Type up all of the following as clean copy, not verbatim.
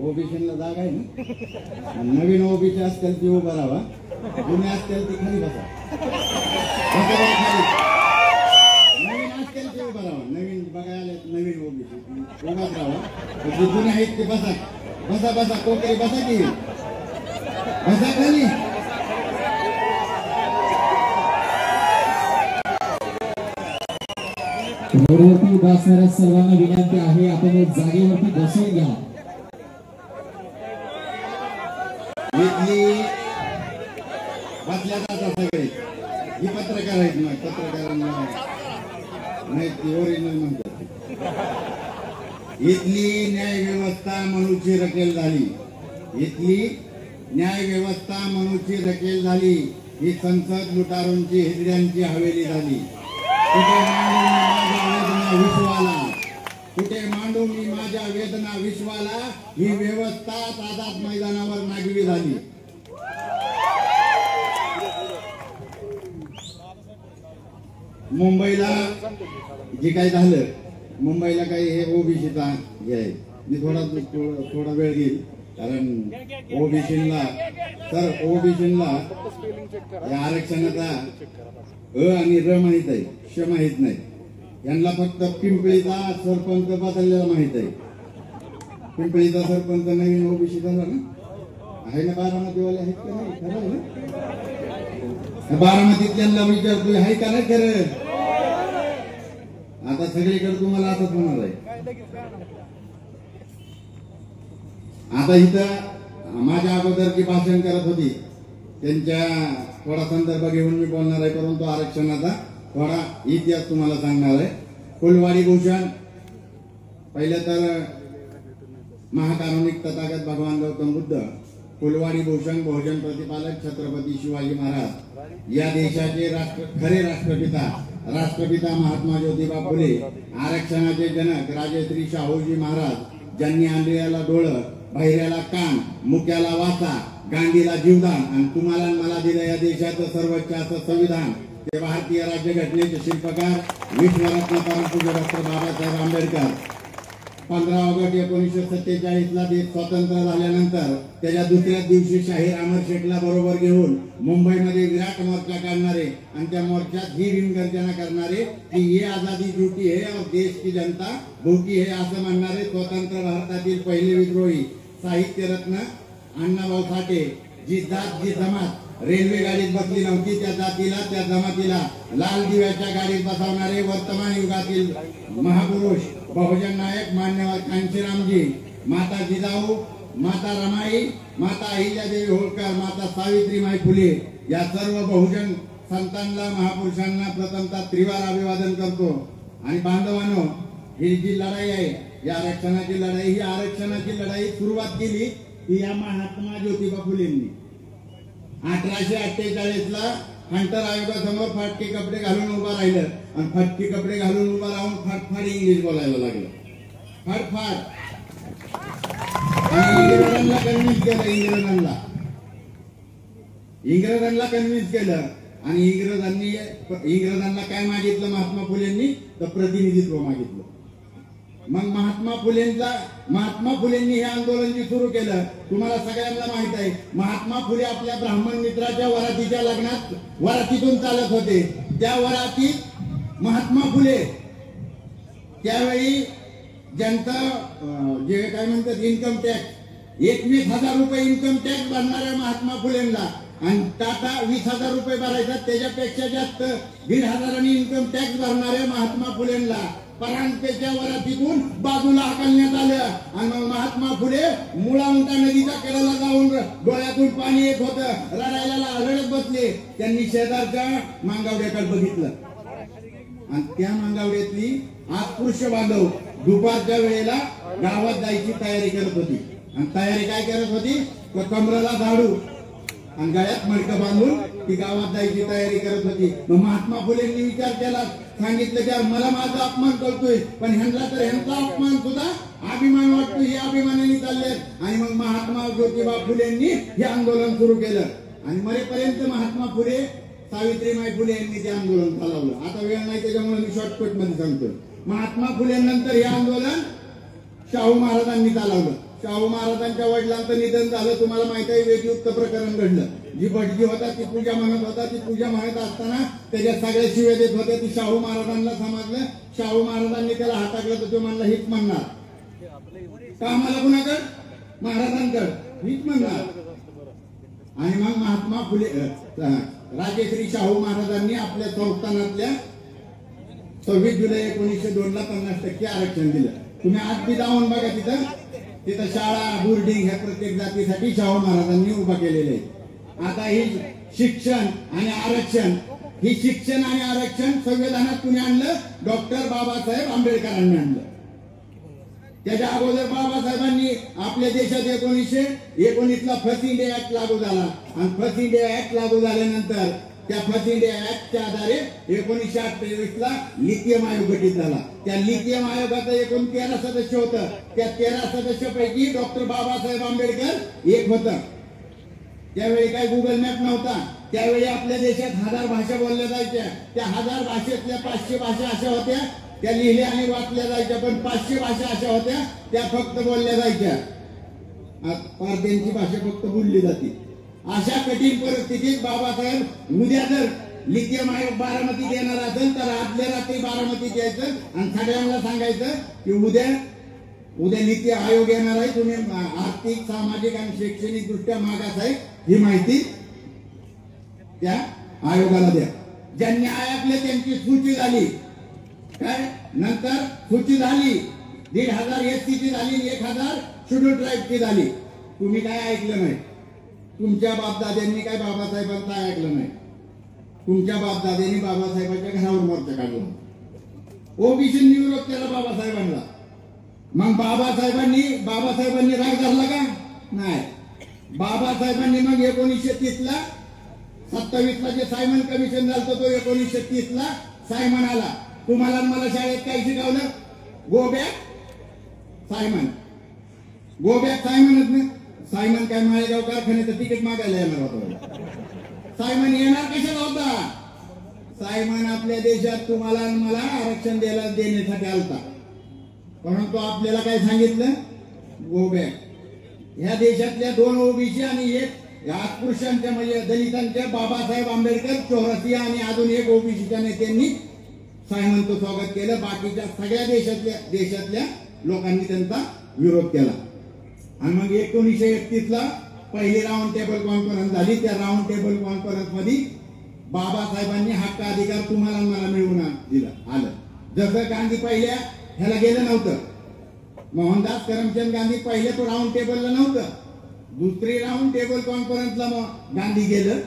ओबीसीला जागा आहे ना, नवीन ओबीसी असतील ती उभा राहा, जुने असतील ती खाली बसा, नवीन असतील ते उभा राहा, नवीन बघायला नवीन ओबीसी उभाच राहा, जे जुने आहेत ते बसा बसा बसा, कोकरी बसा की बसा खाली. रोडवरती उभा असणाऱ्या सर्वांना विनंती आहे, आपण जागेवरती बसून घ्या. बसल्या जातात सगळे, ही पत्रकार आहेत ना, पत्रकारांना नाही ती ओरिजिनल म्हणतात. इथली न्याय व्यवस्था मनूची रकेल झाली, इथली न्याय व्यवस्था मनूची रकेल झाली, ही संसद लुटारूंची हिजड्यांची हवेली झाली. कुठे मांडू मी माझ्या वेदना विश्वाला, ही व्यवस्था आझाद मैदानावर नागवी झाली. मुंबईला जे काही झालं, मुंबईला काही हे ओबीसीचा हे आहे, मी थोडा वेळ घेईल कारण ओबीसीला तर ओबीसीला आरक्षणाचा अ आणि र माहित आहे, श माहित नाही. यांना फक्त पिंपळीचा सरपंच बदललेला माहित आहे. पिंपळीचा सरपंच नवीन ओबीसी झाला ना, आहे ना, बारामतीवाले आहेत का नाही, खरं आहे ना, बारामतीतल्यांना विचारतोय आहे का नाही खरं. आता सगळीकडे तुम्हाला असंच होणार आहे. आता इथं माझ्या अगोदर जी भाषण करत होती त्यांच्या थोडा संदर्भ घेऊन मी बोलणार आहे, परंतु आरक्षणाचा थोडा इतिहास तुम्हाला सांगणार आहे. फुलवाडी भूषण पहिले तर महाकारुणिक तथागत भगवान गौतम बुद्ध, फुलवाडी भूषण बहुजन प्रतिपालक छत्रपती शिवाजी महाराज, या देशाचे खरे राष्ट्रपिता महात्मा ज्योतिबा फुले, आरक्षणाचे जनक राजश्री शाहूजी महाराज, ज्यांनी आंधळ्याला डोळं, बहिऱ्याला कान, मुक्याला वाचा, गांधीला जीवदान आणि तुम्हाला मला दिलं या देशाचं सर्वोच्च असं संविधान. ते भारतीय राज्यघटनेचे शिल्पकार विश्वरत्न परमपूज्य डॉक्टर बाबासाहेब आंबेडकर. 15 ऑगस्ट 1947ला देश स्वतंत्र झाल्यानंतर त्याच्या दुसऱ्याच दिवशी शाहीर अमर शेखला बरोबर घेऊन मुंबईमध्ये विराट मोर्चा काढणारे आणि त्या मोर्चात ही रणगर्जना करणारे की ये आजादी झूठी है और देश की जनता भूकी है असं म्हणणारे स्वतंत्र भारतातील पहिले विद्रोही साहित्यरत्न अण्णाभाऊ साठे. जी जात जी जमात रेल्वे गाडीत बसली नव्हती त्या जातीला त्या जमातीला लाल दिव्याच्या गाडीत बसवणारे वर्तमान युगातील महापुरुष बहुजन नायक मान्यवर कांशीरामजी, माता जिजाऊ, माता रमाई, माता अहिल्यादेवी होळकर, माता सावित्रीबाई फुले या सर्व बहुजन संतांना महापुरुषांना प्रथमतः त्रिवार अभिवादन करतो. आणि बांधवांनो, ही जी लढाई आहे, या आरक्षणाची लढाई, ही आरक्षणाची लढाई सुरुवात केली ही या महात्मा ज्योतिबा फुलेंनी. 1848ला हंटर आयोगासमोर फाटके कपडे घालून उभा राहिलं आणि फाटके कपडे घालून उभा राहून फाटफाट इंग्लिश बोलायला लागलं. फाटफाट इंग्रजांना कन्व्हिन्स केलं, इंग्रजांना कन्व्हिन्स केलं आणि इंग्रजांना काय मागितलं महात्मा फुलेंनी, तर प्रतिनिधित्व मागितलं. मग महात्मा फुलेंनी हे आंदोलन जे सुरू केलं, तुम्हाला सगळ्यांना माहित आहे, महात्मा फुले आपल्या ब्राह्मण मित्राच्या वरातीच्या लग्नात वरातीतून चालत होते. त्या वरातीत महात्मा फुले त्यावेळी ज्यांचं जे काय म्हणतात इन्कम टॅक्स 21,000 रुपये इन्कम टॅक्स भरणाऱ्या महात्मा फुलेंना आणि टाटा 20,000 रुपये भरायचा, त्याच्यापेक्षा जास्त 1,500 इन्कम टॅक्स भरणाऱ्या महात्मा फुलेंना परांजपेच्या वरातीतून बाजूला हाकलण्यात आलं आणि मग महात्मा फुले मुळामुठा नदीच्या कडेला जाऊन डोळ्यातून पाणी येत होतं, रडायला रडत बसले. त्यांनी शेजारच्या मांगावड्याकडे बघितलं आणि त्या मांगावड्यातली आत्पुरुष बांधव दुपारच्या वेळेला गावात जायची तयारी करत होती. आणि तयारी काय करत होती, कमरेला झाडू आणि गळ्यात मडकं बांधून ती गावात जायची तयारी करत होती. मग महात्मा फुलेंनी विचार केला, सांगितलं की मला माझा अपमान करतोय, पण ह्यांना तर ह्यांचा अपमान सुद्धा अभिमान वाटतो, हे अभिमानाने चालले. आणि मग महात्मा ज्योतिबा फुलेंनी हे आंदोलन सुरू केलं आणि मरेपर्यंत महात्मा फुले सावित्रीबाई फुले यांनी ते आंदोलन चालवलं. आता वेळ नाही त्याच्यामुळे मी शॉर्टकट मध्ये सांगतोय. महात्मा फुलेंनंतर हे आंदोलन शाहू महाराजांनी चालवलं. शाहू महाराजांच्या वडिलांचं निधन झालं, तुम्हाला माहिती आहे, वेदयुक्त प्रकरण घडलं. जी भटजी होता ती पूजा म्हणत होता, ती पूजा म्हणत असताना त्याच्यात सगळ्या शिव्या देत होत्या. ती शाहू महाराजांना समजलं, शाहू महाराजांनी त्याला हाताकलं तर तो म्हणला हीच म्हणणार का मला कुणाकडे, महाराजांकडे हीच म्हणणार. आणि मग महात्मा फुले राजेश्री शाहू महाराजांनी आपल्या संस्थानातल्या 26 जुलै 1902 ला 50% आरक्षण दिलं. तुम्ही आज बी जाऊन बघा, तिथं शाळा बोर्डिंग ह्या प्रत्येक जातीसाठी शाहू महाराजांनी उभा केलेले आहे. आता ही शिक्षण आणि आरक्षण, ही शिक्षण आणि आरक्षण संविधानात कुणी आणलं, डॉक्टर बाबासाहेब आंबेडकरांनी आणलं. त्याच्या अगोदर बाबासाहेबांनी आपल्या देशात 1919 ला फर्स्ट इंडिया ऍक्ट लागू झाला. आणि फर्स्ट इंडिया ऍक्ट लागू झाल्यानंतर त्या फर्स्ट इंडिया ऍक्टच्या आधारे 1928 ला लिथियम आयोग गठीत झाला. त्या लिथियम आयोगाचं एकूण 13 सदस्य होतं. त्या 13 सदस्यापैकी डॉक्टर बाबासाहेब आंबेडकर एक होतं. त्यावेळी काही गुगल मॅप नव्हता. त्यावेळी आपल्या देशात 1000 भाषा बोलल्या जायच्या. त्या 1000 भाषेतल्या 500 भाषा अशा होत्या त्या लिहिल्या आणि वाचल्या जायच्या, पण 500 भाषा अशा होत्या त्या फक्त बोलल्या जायच्या. त्यांची भाषा फक्त बोलली जाते. अशा कठीण परिस्थितीत बाबासाहेब उद्या जर लिथियम आयोग बारामतीत येणार असेल तर आदल्या रात्री बारामतीत यायचं आणि सगळ्यांना सांगायचं की उद्या लिथियम आयोग येणार आहे, तुम्ही आर्थिक सामाजिक आणि शैक्षणिक दृष्ट्या मागास आहे ही माहिती त्या आयोगाला द्या. ज्यांनी ऐकले त्यांची सूची झाली, काय नंतर सूची झाली 1500 एसटीची झाली, 1000 शेड्यूल ट्राईबची झाली. तुम्ही काय ऐकलं नाही, तुमच्या बापदाद्यांनी काय बाबासाहेबांचं ऐकलं नाही. तुमच्या बापदाद्यांनी बाबासाहेबांच्या घरावर मोर्चा काढला, ओबीसींनी विरोध केला बाबासाहेबांना. मग बाबासाहेबांनी राग धरला का नाही. बाबासाहेबांनी मग 1930 ला 27 ला जे सायमन कमिशन झालं तो 1930 ला सायमन आला. तुम्हाला मला शाळेत काय शिकवलं, go back Simon, go back सायमनच नाही. सायमन काय माळेगाव कारखान्याचं तिकीट मागायला येणार होता. सायमन येणार कशाला होता, सायमन आपल्या देशात तुम्हाला आणि मला आरक्षण देण्यासाठी आलता. परंतु आपल्याला काय सांगितलं, गो बॅक. ह्या देशातल्या 2 ओबीसी आणि 1 अस्पृश्यांच्या म्हणजे दलितांच्या बाबासाहेब आंबेडकर 84 आणि अजून 1 ओबीसीच्या नेत्यांनी सायमनचं स्वागत केलं. बाकीच्या सगळ्या देशातल्या लोकांनी त्यांचा विरोध केला. आणि मग 1931 ला पहिली राऊंड टेबल कॉन्फरन्स झाली. त्या राऊंड टेबल कॉन्फरन्स मध्ये बाबासाहेबांनी हक्क अधिकार तुम्हाला मला मिळवून आलं. जसं गांधी पहिल्या ह्याला गेलं नव्हतं, मोहनदास करमचंद गांधी पहिल्या तो राऊंड टेबलला नव्हतं. दुसरी राऊंड टेबल कॉन्फरन्सला गांधी गेलं.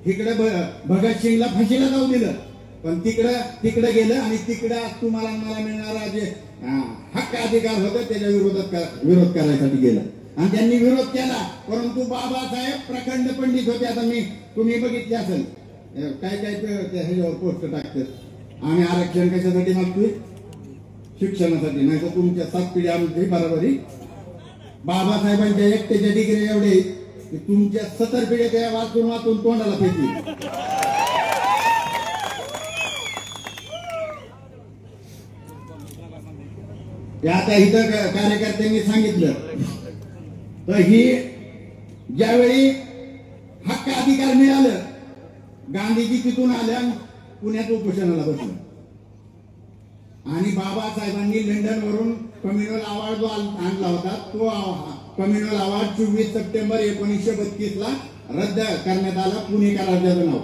तिकडे भगतसिंगला फाशीला जाऊ दिलं, पण तिकडे गेलं आणि तिकडे तुम्हाला मला मिळणारा जे हक्क अधिकार होता त्याच्या विरोध करायसाठी गेलं आणि त्यांनी विरोध केला. परंतु बाबासाहेब प्रखंड पंडित होते. आता तुम्ही बघितले असेल काय ह्याच्यावर पोस्ट टाकतात, आम्ही आरक्षण कशासाठी मागतोय, शिक्षणासाठी, नाही तर तुमच्या 7 पिढ्या आमची बरोबरी. बाबासाहेबांच्या एकट्याच्या डिग्री एवढे तुमच्या 70 पिढ्या त्या वाचून तोंडाला फेकली. आता इथं कार्यकर्त्यांनी सांगितलं तर ही ज्यावेळी हक्क अधिकार मिळालं, गांधीजी तिथून आल्या पुण्यात उपोषणाला बसलं आणि बाबासाहेबांनी लंडन वरून कम्युनल अवॉर्ड जो आणला होता तो कम्युनल अवॉर्ड 24 सप्टेंबर 1932 ला रद्द करण्यात आला. पुणेकरांचं नाव.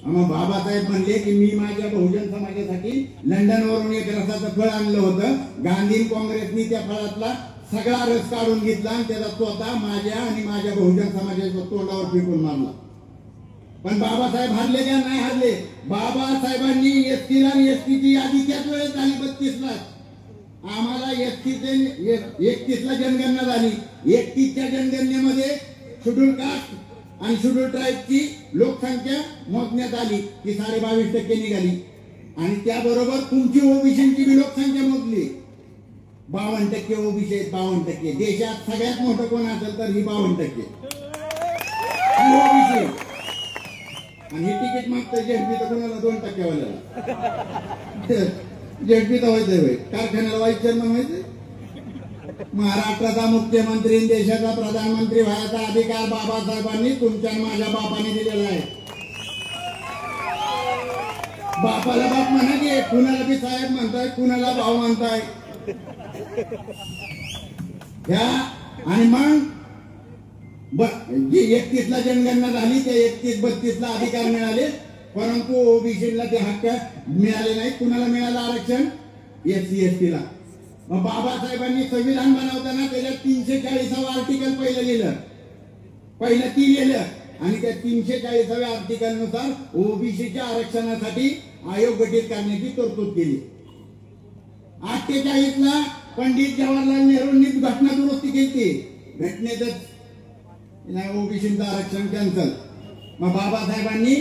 मग बाबासाहेब म्हणले की मी माझ्या बहुजन समाजासाठी लंडन वरून एक रसाचं फळ आणलं होतं. गांधी काँग्रेसनी त्या फळातला सगळा रस काढून घेतला आणि त्याचा स्वतः माझ्या आणि माझ्या बहुजन समाजाच्या तोंडावर फेकून मारला. पण बाबासाहेब हारले का नाही हारले. बाबासाहेबांनी एसटीला आणि एसटीची यादी त्याच वेळेस झाली 32 ला. आम्हाला एसटीचे 31 ला जनगणना झाली. 31 च्या जनगणनेमध्ये शेड्यूल कास्ट आणि शेड्यूल ट्राईबची लोकसंख्या मोजण्यात आली ती 22.5% निघाली आणि त्याबरोबर तुमची ओबीसीची बी लोकसंख्या मोजली. 52% ओबीसी आहेत. 52%. देशात सगळ्यात मोठं कोण असेल तर ही 52% ओबीसी. आणि हे तिकीट मागतं जेडपी तर कोणाला 2% वाल्याला जेडपी तर व्हायचंय, कारखान्याला व्हाईस चेअरमन व्हायचंय. महाराष्ट्राचा मुख्यमंत्री देशाचा प्रधानमंत्री व्हायचा अधिकार बाबासाहेबांनी तुमच्या माझ्या बापाने दिलेला आहे. बापाला बाप म्हणा की कुणाला बी साहेब म्हणताय, कुणाला भाऊ म्हणताय ह्या. आणि मग जी 31 ला जनगणना झाली त्या 31-32 ला अधिकार मिळाले, परंतु ओबीसीला ते हक्क मिळाले नाही. कुणाला मिळालं आरक्षण? SC-ST ला. मग बाबासाहेबांनी संविधान बनवताना त्याच्यात 340वा आर्टिकल पहिलं लिहिलं, पहिलं ती लिहिलं आणि त्या 340व्या आर्टिकल नुसार ओबीसीच्या आरक्षणासाठी आयोग गठीत करण्याची तरतूद केली. 48 ला पंडित जवाहरलाल नेहरूंनी घटना दुरुस्ती केली. घटनेतच ओबीसीचं आरक्षण कॅन्सल. मग बाबासाहेबांनी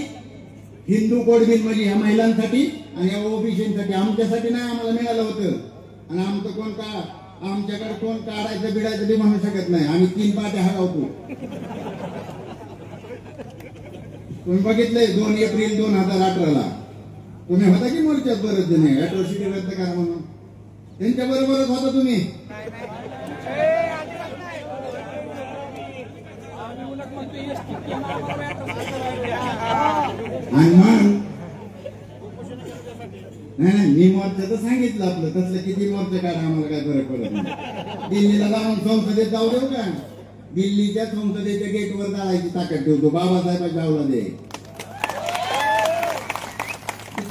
हिंदू कोड बिल म्हणजे ह्या महिलांसाठी आणि या ओबीसीसाठी, आमच्यासाठी नाही आम्हाला मिळालं होतं. आणि आमचं कोण का आमच्याकडे कोण काढायचं बिडायचं बी म्हणू शकत नाही. आम्ही 3 पाट्या हरवतो. तुम्ही बघितलंय 2 एप्रिल 2018 ला तुम्ही होता की मोर्चात बरंच जण अॅट्रॉसिटी रद्द करा म्हणून, त्यांच्या बरोबरच होता तुम्ही. आणि मग नाही मी मोर्चाचं सांगितलं आपलं तसलं किती मोर्चा काढा आम्हाला काय फरक पडत नाही. दिल्लीला जाऊन संसदेत जाऊ देऊ का? दिल्लीच्या संसदेच्या गेटवर जायची ताकद ठेवतो बाबासाहेबांच्या आवला दे.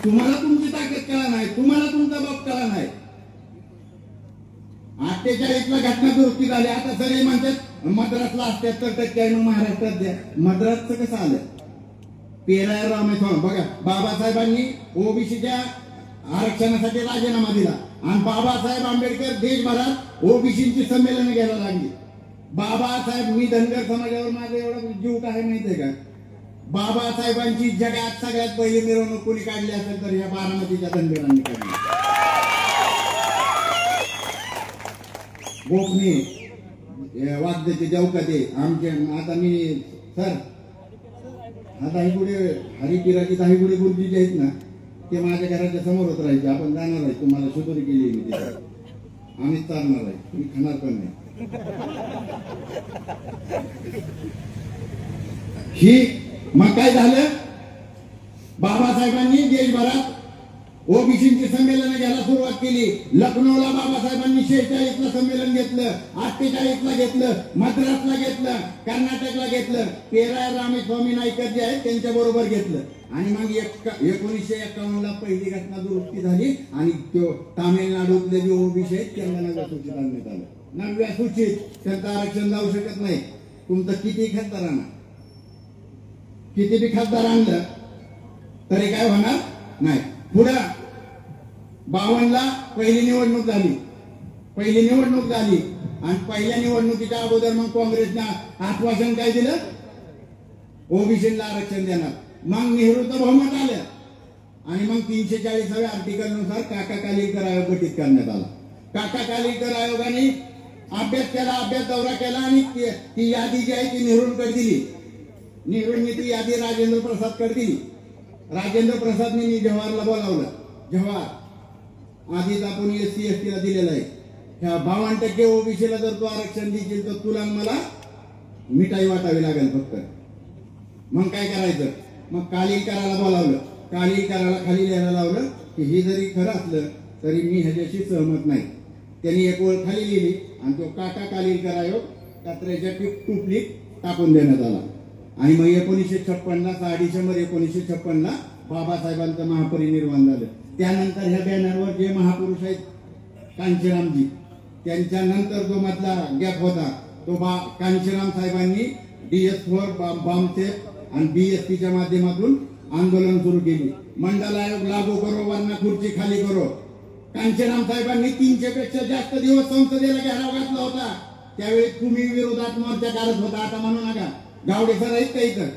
तुम्हाला तुमची ताकद कळा नाही, तुम्हाला तुमचा बाप कळा नाही. 48 ला घटना दुरुस्ती झाली. आता सगळे म्हणतात मद्रासला 78% आहे महाराष्ट्रात द्या. मद्रासचं कसं आलं? पेरायर रामेश्वर बघा, बाबासाहेबांनी ओबीसीच्या आरक्षणासाठी राजीनामा दिला आणि बाबासाहेब आंबेडकर देशभरात ओबीसीची संमेलन घ्यायला लागली. बाबासाहेब, मी धनगर समाजावर माझा एवढा जीव काय माहितीये का? बाबासाहेबांची जगात सगळ्यात पहिली मिरवणूक कोणी काढली असेल तर या बारामतीच्या धनगरांनी काढली. गोपनी वाद्याचे चौकाते आमचे. आता मी सर आता ही पुढे हरिकिराची काही पुढे गुरुजी जे आहेत ना ते माझ्या घराच्या समोरच राहायचे. आपण जाणार आहे, तुम्हाला सुतोरी केली मी तिथे, आम्हीच चालणार आहे, तुम्ही खाणार पण नाही. ही मग काय झालं? बाबासाहेबांनी देशभरात ओबीसीची संमेलन घ्यायला सुरुवात केली. लखनौला बाबासाहेबांनी 46 ला संमेलन घेतलं, 48 ला घेतलं, मद्रासला घेतलं, कर्नाटकला घेतलं, पेरायर रामेस्वामी नाईकर जे आहेत त्यांच्या बरोबर घेतलं. आणि मग 1951 ला पहिली घटना दुरुस्ती झाली आणि तामिळनाडूतले जे ओबीसी आहेत त्यांना नव्या सूचित आणण्यात आलं. नव्या सूचित त्यांचं आरक्षण जाऊ शकत नाही. तुमचं किती खासदार आणा, किती बी खासदार आणलं तरी काय होणार नाही. पुढं 52 ला पहिली निवडणूक झाली. आणि पहिल्या निवडणुकीच्या अगोदर मग काँग्रेसनं आश्वासन काय दिलं? ओबीसीला आरक्षण देणार. मग नेहरूचं बहुमत आलं आणि मग 340व्या आर्टिकल नुसार काका कालेलकर आयोग गठीत करण्यात आला. काका कालेलकर आयोगाने अभ्यास दौरा केला आणि ती यादी जी आहे ती नेहरूंकडे दिली. नेहरूंनी ती यादी राजेंद्र प्रसादकडे दिली. राजेंद्र प्रसादने जवाहरला बोलावलं. जवाहर, आधीच आपण SC-ST ला दिलेलं आहे, ह्या 52% ओबीसीला जर तू आरक्षण देशील तर तुला मला मिठाई वाटावी लागेल फक्त. मग काय करायचं? मग कालेलकराला बोलावलं. कालेलकराला खाली लिहायला लावलं की हे जरी खरं असलं तरी मी ह्याच्याशी सहमत नाही. त्यांनी एक ओळ खाली लिहिली आणि तो काका कालेलकर आयोग कचऱ्याच्या टुपलीत टाकून देण्यात आला. आणि मग 1956 ला 6 डिसेंबर 1956 ला बाबासाहेबांचं महापरिनिर्वाण झालं. त्यानंतर ह्या बॅनरवर जे महापुरुष आहेत कांशीरामजी, त्यांच्या नंतर जो मधला गॅप होता तो कांशीराम साहेबांनी DS-4 बॉम्बसेफ आणि BSTच्या माध्यमातून आंदोलन सुरू केली. मंडल आयोग लागू करो वरना खुर्ची खाली करो. कांशीराम साहेबांनी 300 पेक्षा जास्त दिवस संसदेला घेराव घातला होता. त्यावेळी तुम्ही विरोधात मोर्चा काढत होता. आता म्हणू नका. गावडे सर आहेत का इथं?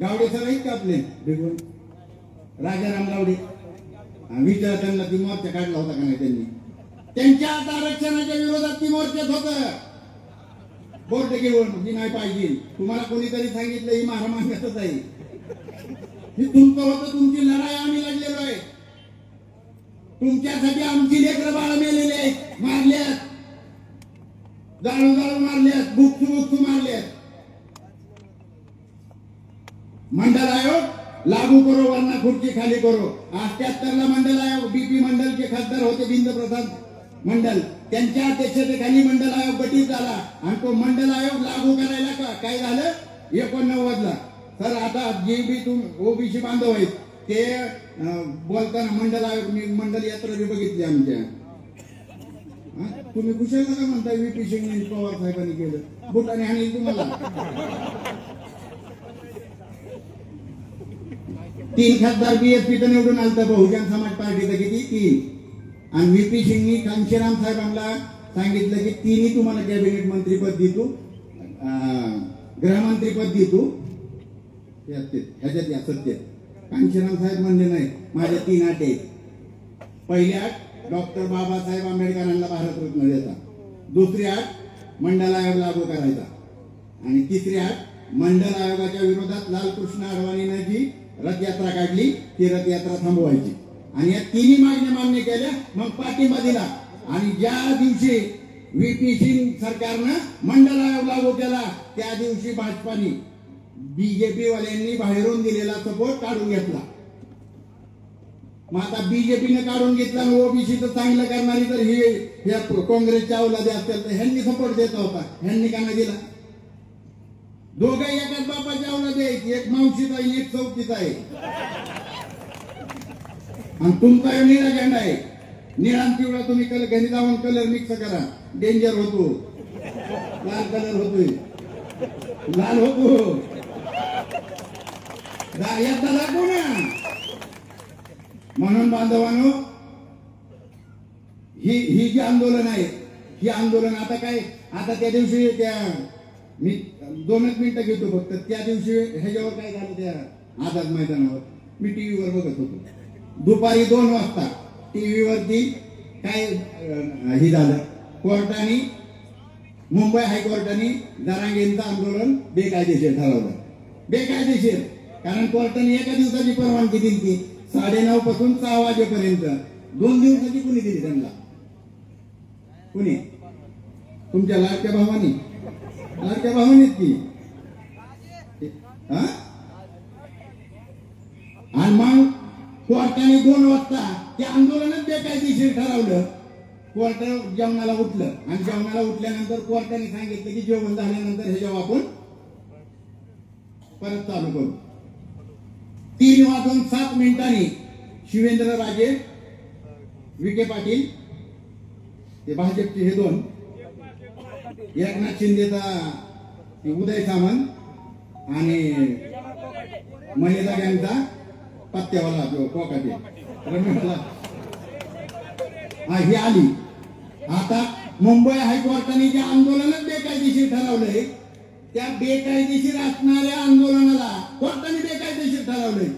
गावडे सर आहेत का आपले? राजाराम गावडे विचार त्यांना ती मोर्चा काढला होता का नाही? त्यांनी त्यांच्या आरक्षणाच्या विरोधात ती मोर्चात होतं. बोर्ड घेऊन ही नाही पाहिजे. तुम्हाला कोणीतरी सांगितलं ही महारामांगतच आहे. ही तुमचं होतं, तुमची लढाई आम्ही लढलेलो आहे. तुमच्यासाठी आमची लेकरं बाळ मेलेले आहेत, मारल्यात. जाळू जाळू मारल्यात, बुकसू मारल्यात. मंडल आयोग लागू करो वरना खुर्ची खाली करो. 78 ला मंडल आयोग बीपी मंडल के खासदार होते बिंद प्रसाद मंडल, त्यांच्या अध्यक्षतेखाली मंडल आयोग गठीत झाला आणि तो मंडल आयोग लागू करायला काय झालं 89 ला. तर आता जे बी ओबीसी बांधव आहेत ते बोलताना मंडल आयोग, मी मंडल यात्रा बी बघितली आमच्या. तुम्ही कुशाला का म्हणताय व्हीपी सिंग पवार साहेबांनी केलं, बुटाने आणील तुम्हाला. 3 खासदार बीएसपी तर निवडून आलता बहुजन समाज पार्टीचं, किती 3. आणि व्हीपी सिंगनी कांशीराम साहेबांना सांगितलं की 3ही तुम्हाला कॅबिनेट मंत्रीपद देतो, गृहमंत्रीपद देतो. ह्याच्यात या सत्य कांशीराम साहेब म्हणले नाही, माझ्या 3 अट आहेत. पहिली अट डॉक्टर बाबासाहेब आंबेडकरांना भारतरत्न द्यायचा, दुसरी अट मंडल आयोग लागू करायचा, आणि तिसरी अट मंडल आयोगाच्या विरोधात लालकृष्ण अडवाणीने जी रथयात्रा काढली ती रथयात्रा थांबवायची. आणि या 3ही मागण्या मान्य केल्या, मग पाठिंबा दिला. आणि ज्या दिवशी व्हीपी सिंग सरकारनं मंडल आयोग लागू केला त्या दिवशी भाजपाने बीजेपी वाल्यांनी बाहेरून दिलेला सपोर्ट काढून घेतला. मग आता बीजेपीने काढून घेतला, ओबीसीचं चांगलं करणारी तर हे काँग्रेसच्या अवलादे असतील तर ह्यांनी सपोर्ट देत होता, ह्यांनी का नाही दिला. दोघे एकाच बापाच्या अवलादे आहेत, एक मावशीचा आहे एक चौकीचा आहे. आणि तुमचा निळा झेंडा आहे, निळा पिवळा तुम्ही घरी जाऊन कलर मिक्स करा, डेंजर होतो. लाल कलर होतोय, लाल होतो एकदा दाखवू ना. म्हणून बांधवांनो, ही जी आंदोलन आहे ही आंदोलन आता काय, आता त्या दिवशी त्या मी 2 मिनिटं घेतो फक्त. त्या दिवशी ह्याच्यावर काय झालं त्या आझाद मैदानावर, मी टीव्हीवर बघत होतो दुपारी 2 वाजता. टीव्हीवरती काय हे झालं, कोर्टाने मुंबई हायकोर्टाने जरांगेंचं आंदोलन बेकायदेशीर ठरवलं. बेकायदेशीर कारण कोर्टाने एका दिवसाची परवानगी दिली, 9:30 पासून 6 वाजेपर्यंत. 2 दिवसाची कुणी दिली त्यांना? कुणी? तुमच्या लाडक्या भावानी, लाडक्या भावानीच की. आणि मग कोर्टाने 2 वाजता ते आंदोलनच बेकायदेशीर ठरवलं. कोर्ट जेवणाला उठलं आणि जेवणाला उठल्यानंतर कोर्टाने सांगितलं की जेवण झाल्यानंतर हे जेव्हा आपण परत चालू करू. 3:07 शिवेंद्र राजे विखे पाटील ते भाजपचे हे 2, एकनाथ शिंदेचा उदय सामंत आणि महेंद्र यांचा पत्त्यावाला कोकाटे रमेशला ही आली. आता मुंबई हायकोर्टाने जे आंदोलनच बेकायदेशीर ठरवलंय त्या बेकायदेशीर असणाऱ्या आंदोलनाला कोर्टाने बेकायदेशीर ठरवलंय.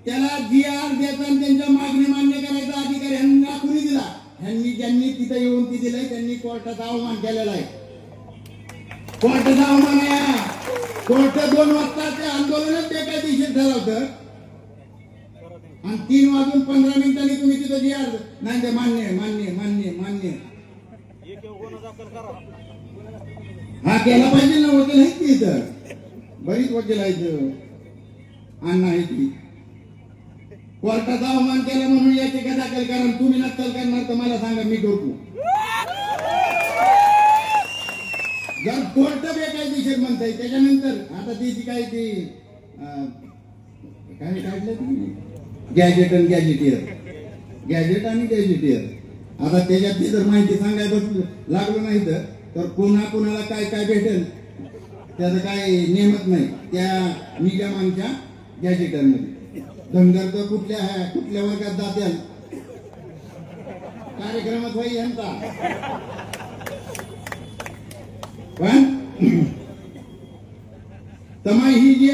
त्याला GR द्यायचा आणि त्यांच्या मागणी मान्य करायचा अधिकार ह्यांना कुणी दिला? ह्यांनी ज्यांनी तिथे येऊन ती दिलंय त्यांनी कोर्टाचा अवमान केलेला आहे. कोर्टाचा अवमान आहे. कोर्ट 2 वाजता ते आंदोलनच बेकायदेशीर ठरवतं आणि 3:15 तुम्ही तिथं GR नाही ते मान्य मान्य मान्य मान्य हा केला पाहिजे ना. वकील आहेत की इथं, बरीच वकील आहेत, अण्णा आहे ती. कोर्टाचा अवमान केला म्हणून याचिका दाखल करा. तुम्ही नक्कल करणार तर मला सांगा, मी करतो. जर कोर्ट बेकायदेशीर म्हणताय त्याच्यानंतर आता ती काय ती काय काढलं तुम्ही गॅजेट आणि गॅजेटियर, गॅजेट आणि गॅजेटियर. आता त्याच्यातली जर माहिती सांगायला लागलो नाही तर कोणाला काय काय भेटेल त्याचं काय नियमत नाही त्या निगमांच्या गॅजेटरमध्ये. धनगर तर कुठल्या वर्गात जातील कार्यक्रमात होई यांचा. पण तमाई ही जी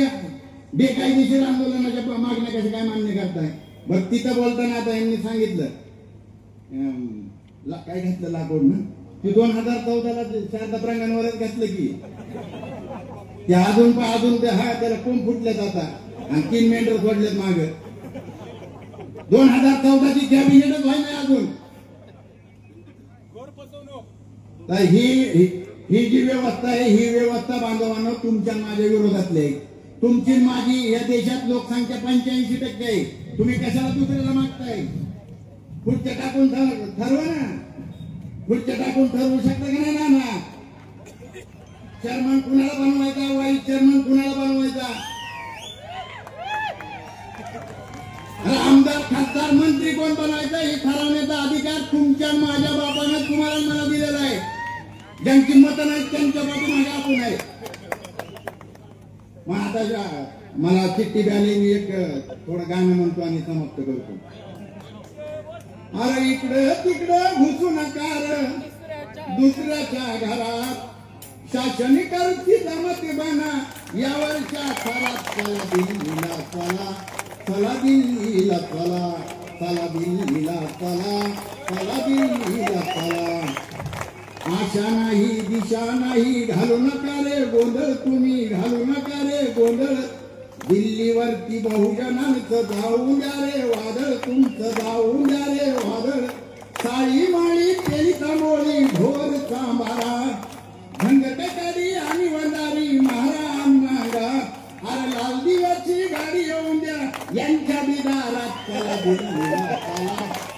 बेकायदेशीर आंदोलनाच्या मागण्या कशा काय मान्य करताय? बरं तिथं बोलताना आता यांनी सांगितलं काय घेतलं लाकूड ना ते 2014ला शारदा प्रांगणावरच घेतलं की ते अजून ते हा त्याला कोण फुटलेत आता आणि 3 मेंढर सोडलेत माग. 2014ची कॅबिनेटच व्हाय नाही अजून. तर ही ही जी व्यवस्था आहे ही व्यवस्था बांधवांनो तुमच्या माझ्या विरोधातली आहे. तुमची माझी या देशात लोकसंख्या 85% आहे. तुम्ही कशाला दुसऱ्याला मागताय? खुर्च्या टाकून ठरवा ना. खुर्च्या टाकून ठरवू शकता का नाही ना? चेअरमन कुणाला बनवायचा, वाईस चेअरमन कुणाला बनवायचा? आमदार, खासदार, मंत्री कोण बनायचं हे ठरवण्याचा अधिकार तुमच्या माझ्या बापानं तुम्हाला मला दिलेला आहे. ज्यांची मतं नाहीत त्यांच्या पाठीमागे आपण आहे. मग आता मला चिठ्ठी द्याली, मी एक थोडं गाणं म्हणतो आणि समाप्त करतो. अरे इकडं तिकडं घुसू नका दुसऱ्याच्या घरात, शासन करती जमत बना यावरच्या थरात. चला दिल्लीला चला, चला दिल्लीला चला, चला दिल्लीला चला, चला दिल्लीला चला. आशा नाही दिशा नाही घालू नका रे गोंधळ, तुम्ही घालू नका रे गोंधळ. दिल्लीवरती बहुजनांचं जाऊन द्या रे वादळ, तुमचं जाऊन द्या रे वादळ. साळी माळी तेली तांबोळी ढोर चांबारा, झंगटकडी आणि वंदारी महाराज नागा. अरे लाल दिव्याची गाडी येऊन द्या यांच्या बिदारात. चला दिल्लीला चला,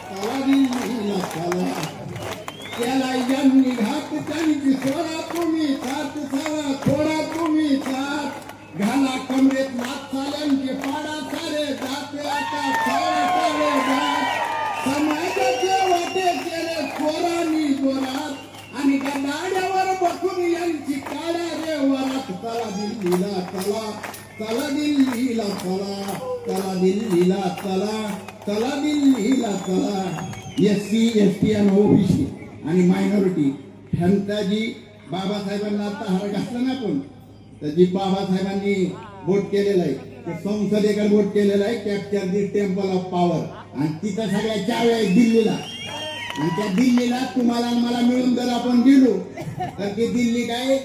चला दिल्लीला चला. त्याला यांनी घात त्यांची सोडा तुम्ही साथ, सारा थोडा तुम्ही साथ. घाला कमरेत नाथ साल्यांचे पाडा सारे जात आता सारे सारे जात. समाजाचे वाटे केले चोरांनी जोरात आणि त्या दाड्यावर बसून यांची काढा रे वरात. चला दिल्लीला चला, चला दिल्लीला चला, चला दिल्लीला चला, चला दिल्लीला चला. SC ST आणि OBC आणि मायनॉरिटी ह्यांचा जी बाबासाहेबांना आता हार घातला ना आपण, तर जी बाबासाहेबांनी वोट केलेला आहे ते संसदेकडे वोट केलेला आहे. Capture the temple of power. आणि तिथं सगळ्या चाव्या आहेत दिल्लीला. आणि त्या दिल्लीला तुम्हाला मला मिळून जर आपण गेलो तर ती दिल्ली काय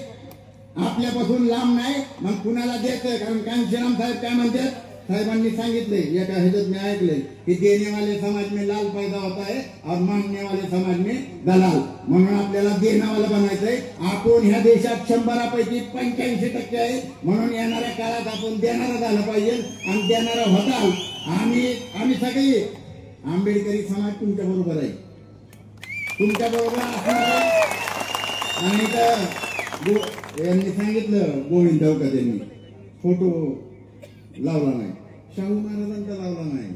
आपल्यापासून लांब नाही. मग कुणाला द्यायचं? कारण कांशीराम साहेब काय म्हणतात, साहेबांनी सांगितले एका ह्याच्यात मी ऐकले की देने वाले समाज में लाल पैदा होता है और मांगने वाले समाज में दलाल. म्हणून आपल्याला देणावाला बनायचंय. आपण ह्या देशात 100पैकी 85% आहे. म्हणून येणाऱ्या काळात आपण देणारा झालं पाहिजे आणि देणारा होता. आम्ही सगळे आंबेडकरी समाज तुमच्या बरोबर आहे, तुमच्या बरोबर असणार आहे. आणि तर यांनी सांगितलं गोविंद गावकर यांनी फोटो लावला नाही, शाहू महाराजांचा लावला नाही.